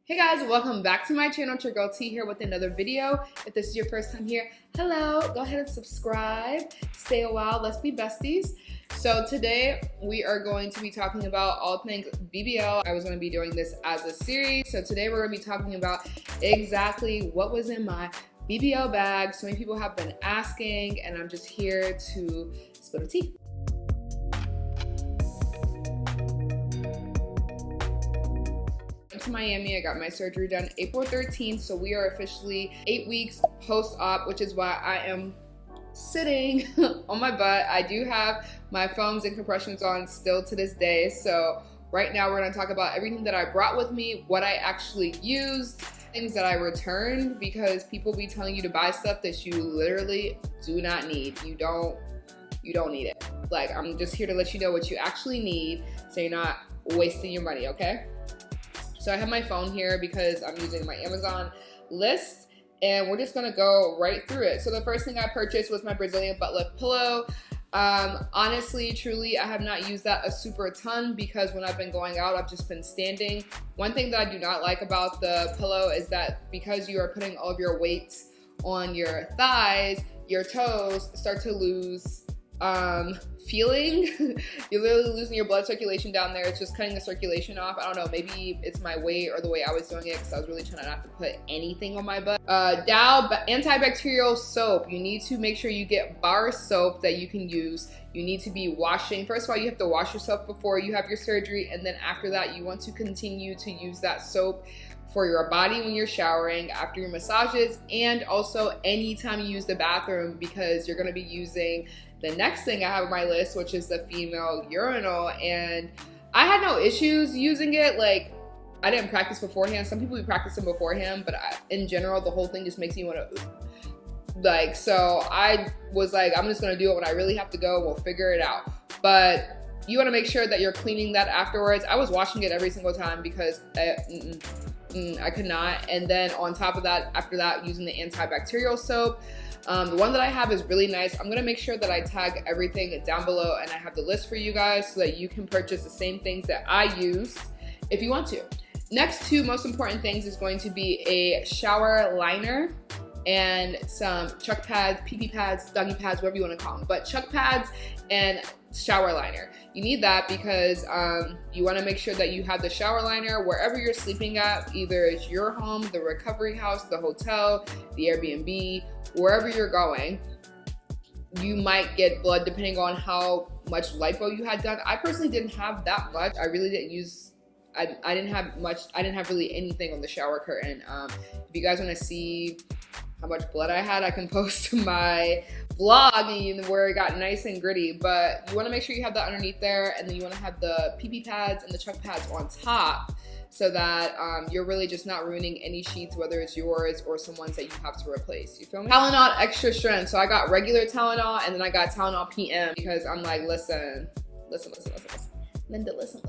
Hey guys, welcome back to my channel. It's your girl T here with another video. If this is your first time here, hello, go ahead and subscribe. Stay a while, let's be besties. So today we are going to be talking about all things BBL. I was going to be doing this as a series. So today we're going to be talking about exactly what was in my BBL bag. So many people have been asking and I'm just here to spill the tea. To Miami. I got my surgery done April 13th, so we are officially 8 weeks post-op, which is why I am sitting on my butt. I do have my foams and compressions on still to this day, so right now we're going to talk about everything that I brought with me, what I actually used, things that I returned, because people be telling you to buy stuff that you literally do not need. You don't need it. Like, I'm just here to let you know what you actually need so you're not wasting your money, okay? So I have my phone here because I'm using my Amazon list and we're just gonna go right through it. So the first thing I purchased was my Brazilian butt lift pillow. Honestly, truly, I have not used that a super ton because when I've been going out, I've just been standing. One thing that I do not like about the pillow is that because you are putting all of your weight on your thighs, your toes start to lose feeling. You're literally losing your blood circulation down there. It's just cutting the circulation off. I don't know, maybe it's my weight or the way I was doing it because I was really trying not to put anything on my butt. Dow Antibacterial Soap. You need to make sure you get bar soap that you can use. You need to be washing. First of all, you have to wash yourself before you have your surgery, and then after that, you want to continue to use that soap for your body when you're showering, after your massages, and also anytime you use the bathroom, because you're gonna be using the next thing I have on my list, which is the female urinal. And I had no issues using it. Like, I didn't practice beforehand. Some people be practicing beforehand, but in general, the whole thing just makes me wanna, like, so I was like, I'm just gonna do it when I really have to go, we'll figure it out. But you wanna make sure that you're cleaning that afterwards. I was washing it every single time because I could not. And then on top of that, after that, using the antibacterial soap. The one that I have is really nice. I'm gonna make sure that I tag everything down below and I have the list for you guys so that you can purchase the same things that I use if you want to. Next two most important things is going to be a shower liner and some chuck pads, pee pads, doggy pads, whatever you wanna call them, but chuck pads and shower liner. You need that because you wanna make sure that you have the shower liner wherever you're sleeping at, either it's your home, the recovery house, the hotel, the Airbnb, wherever you're going. You might get blood depending on how much lipo you had done. I personally didn't have that much. I really didn't use, I didn't have much, I didn't have really anything on the shower curtain. If you guys wanna see how much blood I had, I can post my vlog where it got nice and gritty, but you wanna make sure you have that underneath there, and then you wanna have the pee pads and the chuck pads on top so that you're really just not ruining any sheets, whether it's yours or someone's that you have to replace, you feel me? Tylenol extra strength. So I got regular Tylenol and then I got Tylenol PM because I'm like, listen. Linda, listen.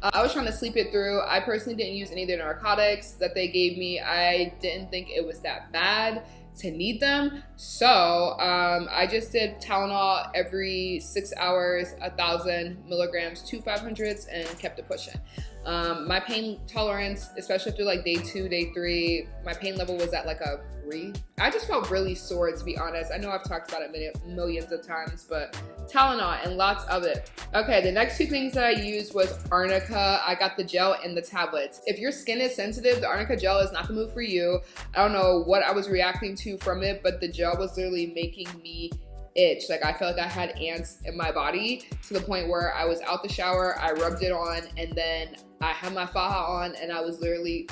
I was trying to sleep it through. I personally didn't use any of the narcotics that they gave me. I didn't think it was that bad to need them. So I just did Tylenol every 6 hours, 1,000 milligrams, 2 500s, and kept it pushing. My pain tolerance, especially after like day 2, day 3, my pain level was at like a 3. I just felt really sore, to be honest. I know I've talked about it millions of times, but Tylenol and lots of it. Okay, the next two things that I used was Arnica. I got the gel and the tablets. If your skin is sensitive, the Arnica gel is not the move for you. I don't know what I was reacting to from it, but the gel was literally making me itch. Like, I felt like I had ants in my body to the point where I was out the shower, I rubbed it on, and then I had my Faja on and I was literally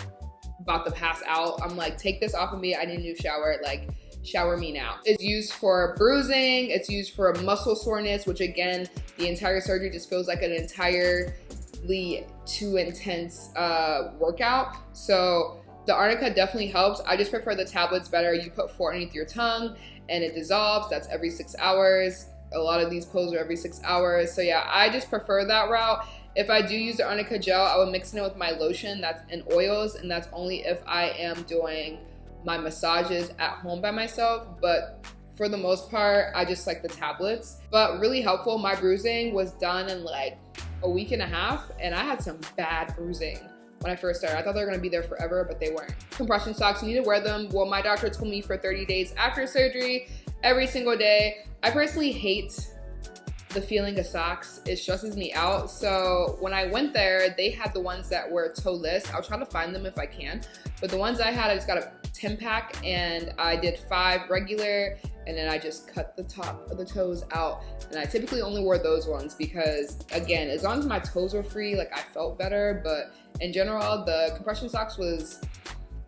about to pass out. I'm like, take this off of me, I need a new shower, like, shower me now. It's used for bruising, it's used for muscle soreness, which again, the entire surgery just feels like an entirely too intense workout. So the Arnica definitely helps. I just prefer the tablets better. You put 4 underneath your tongue and it dissolves. That's every 6 hours. A lot of these pills are every 6 hours. So yeah, I just prefer that route. If I do use the Arnica gel, I would mix it in with my lotion that's in oils, and that's only if I am doing my massages at home by myself. But for the most part, I just like the tablets. But really helpful. My bruising was done in like a week and a half, and I had some bad bruising. when I first started. I thought they were gonna be there forever, but they weren't. Compression socks, you need to wear them. Well, my doctor told me for 30 days after surgery, every single day. I personally hate the feeling of socks. It stresses me out. So when I went there, they had the ones that were toeless. I'll try to find them if I can. But the ones I had, I just got a 10-pack and I did 5 regular, and then I just cut the top of the toes out. And I typically only wore those ones because, again, as long as my toes were free, like, I felt better. But in general, the compression socks was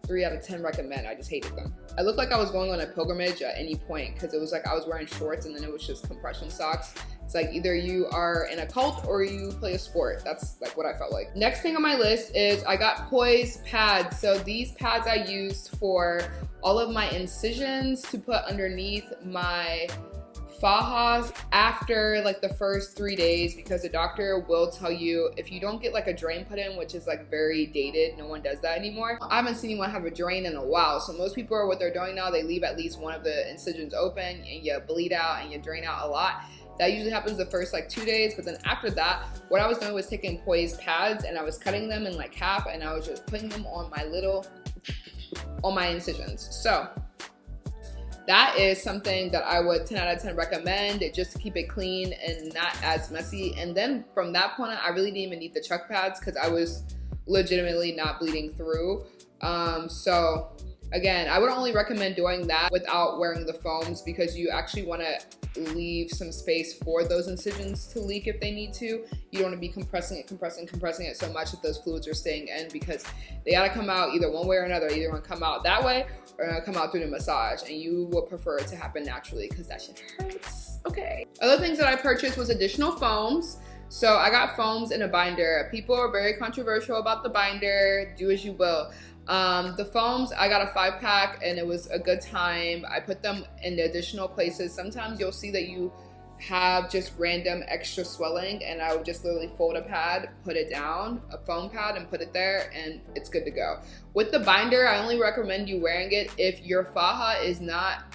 3 out of 10 recommend. I just hated them. I looked like I was going on a pilgrimage at any point because it was like I was wearing shorts and then it was just compression socks. It's like either you are in a cult or you play a sport. That's like what I felt like. Next thing on my list is I got Poised Pads. So these pads I used for all of my incisions to put underneath my fajas after like the first 3 days, because the doctor will tell you if you don't get like a drain put in, which is like very dated, no one does that anymore. I haven't seen anyone have a drain in a while. So most people are, what they're doing now, they leave at least one of the incisions open and you bleed out and you drain out a lot. That usually happens the first like 2 days, but then after that, what I was doing was taking Poised Pads and I was cutting them in like half and I was just putting them on my incisions. So that is something that I would 10 out of 10 recommend, just to keep it clean and not as messy. And then from that point on, I really didn't even need the chuck pads because I was legitimately not bleeding through. So again, I would only recommend doing that without wearing the foams, because you actually want to leave some space for those incisions to leak if they need to. You don't want to be compressing it so much that those fluids are staying in, because they gotta come out either one way or another. Either gonna come out that way or gonna come out through the massage, and you will prefer it to happen naturally because that shit hurts. Okay. Other things that I purchased was additional foams. So I got foams in a binder. People are very controversial about the binder. Do as you will. The foams, I got a 5-pack and it was a good time. I put them in the additional places. Sometimes you'll see that you have just random extra swelling, and I would just literally fold a pad, put it down, a foam pad, and put it there, and it's good to go. With the binder, I only recommend you wearing it if your faja is not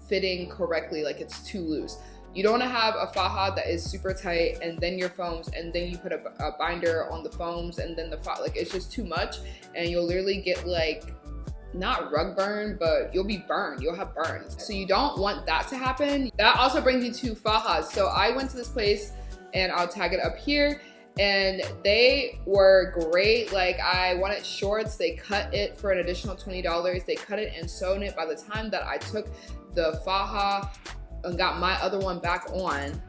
fitting correctly, like it's too loose. You don't want to have a faja that is super tight and then your foams and then you put a binder on the foams and then the faja, like it's just too much, and you'll literally get like, not rug burn, but you'll be burned. You'll have burns. So you don't want that to happen. That also brings me to fajas. So I went to this place, and I'll tag it up here, and they were great. Like, I wanted shorts. They cut it for an additional $20. They cut it and sewn it. By the time that I took the faja and got my other one back on,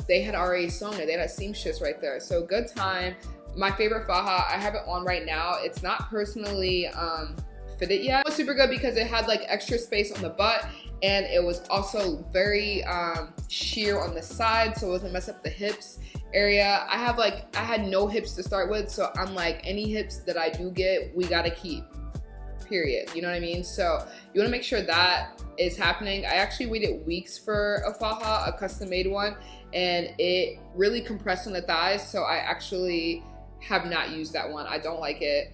they had already sewn it. They had a seamstress right there. So good time. My favorite faja, I have it on right now. It's not personally fitted yet. It was super good because it had like extra space on the butt, and it was also very sheer on the side, so it wasn't mess up the hips area. I had no hips to start with, so I'm like, any hips that I do get, we gotta keep, period. You know what I mean? So you wanna make sure that is happening. I actually waited weeks for a faja, a custom made one, and it really compressed on the thighs, so I actually have not used that one. I don't like it.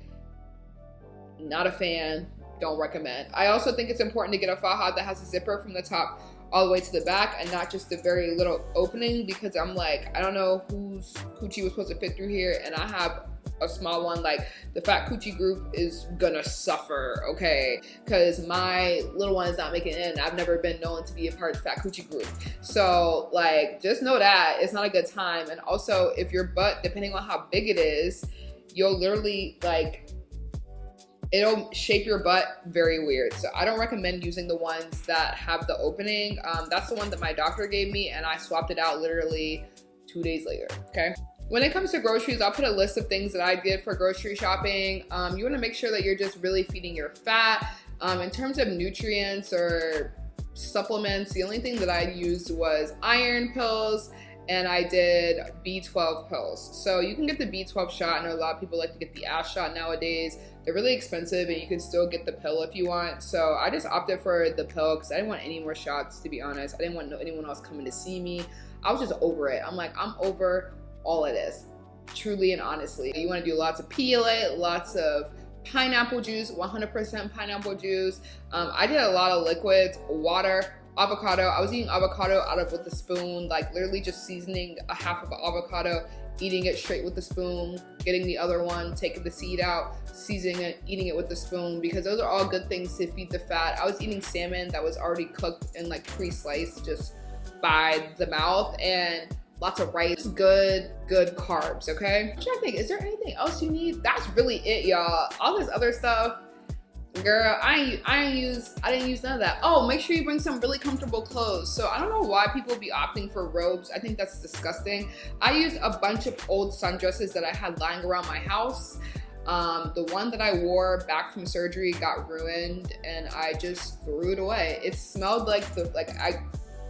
Not a fan, don't recommend. I also think it's important to get a faja that has a zipper from the top all the way to the back and not just the very little opening, because I'm like, I don't know whose coochie was supposed to fit through here, and I have a small one. Like, the fat coochie group is gonna suffer, okay? Because my little one is not making it in. I've never been known to be a part of the fat coochie group. So like, just know that it's not a good time. And also, if your butt, depending on how big it is, you'll literally like, it'll shape your butt very weird. So I don't recommend using the ones that have the opening. That's the one that my doctor gave me, and I swapped it out literally 2 days later, okay? When it comes to groceries, I'll put a list of things that I did for grocery shopping. You wanna make sure that you're just really feeding your fat. In terms of nutrients or supplements, the only thing that I used was iron pills, and I did B12 pills. So you can get the B12 shot. I know a lot of people like to get the ash shot nowadays. They're really expensive, and you can still get the pill if you want. So I just opted for the pill because I didn't want any more shots, to be honest. I didn't want anyone else coming to see me. I was just over it. I'm like, I'm over all of this, truly and honestly. You want to do lots of PLA, lots of pineapple juice, 100% pineapple juice. I did a lot of liquids, water, avocado. I was eating avocado out of with a spoon, like literally just seasoning a half of an avocado eating it straight with the spoon, getting the other one, taking the seed out, seasoning it, eating it with the spoon, because those are all good things to feed the fat. I was eating salmon that was already cooked and like pre-sliced just by the mouth, and lots of rice, good carbs, okay? I'm trying to think, is there anything else you need? That's really it, y'all. All this other stuff, girl, I didn't use none of that. Oh, make sure you bring some really comfortable clothes. So I don't know why people be opting for robes. I think that's disgusting. I used a bunch of old sundresses that I had lying around my house. The one that I wore back from surgery got ruined and I just threw it away. It smelled like I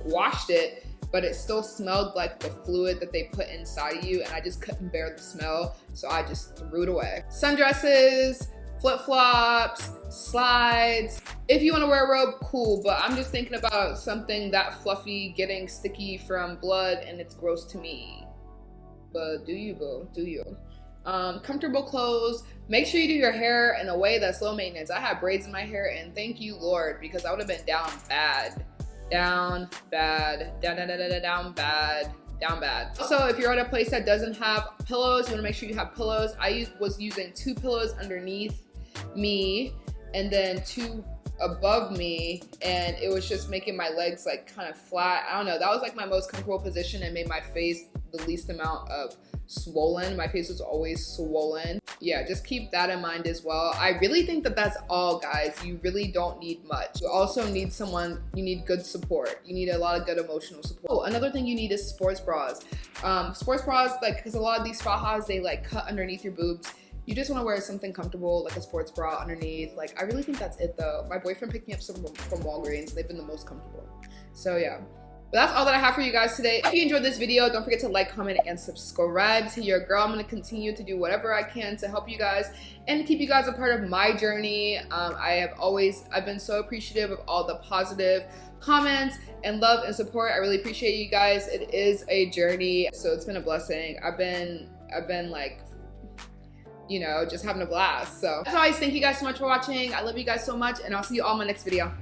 washed it, but it still smelled like the fluid that they put inside of you, and I just couldn't bear the smell, so I just threw it away. Sundresses, flip-flops, slides. If you want to wear a robe, cool, but I'm just thinking about something that fluffy getting sticky from blood, and it's gross to me. But do you, boo, do you. Comfortable clothes. Make sure you do your hair in a way that's low maintenance. I have braids in my hair, and thank you, Lord, because I would have been down bad. Down bad. Also, if you're at a place that doesn't have pillows, you want to make sure you have pillows. I was using 2 pillows underneath me and then 2 above me, and it was just making my legs like kind of flat. I don't know, that was like my most comfortable position and made my face the least amount of swollen. My face was always swollen. Yeah, just keep that in mind as well. I really think that that's all, guys. You really don't need much. You also need you need good support. You need a lot of good emotional support. Oh, another thing you need is sports bras. Sports bras, like, because a lot of these Fajas, they like cut underneath your boobs. You just want to wear something comfortable, like a sports bra underneath. Like, I really think that's it though. My boyfriend picked me up some from Walgreens. They've been the most comfortable. So yeah. But that's all that I have for you guys today. If you enjoyed this video, don't forget to like, comment, and subscribe to your girl. I'm going to continue to do whatever I can to help you guys and keep you guys a part of my journey. I've been so appreciative of all the positive comments and love and support. I really appreciate you guys. It is a journey, so it's been a blessing. I've been like, you know, just having a blast. So as always, thank you guys so much for watching. I love you guys so much, and I'll see you all in my next video.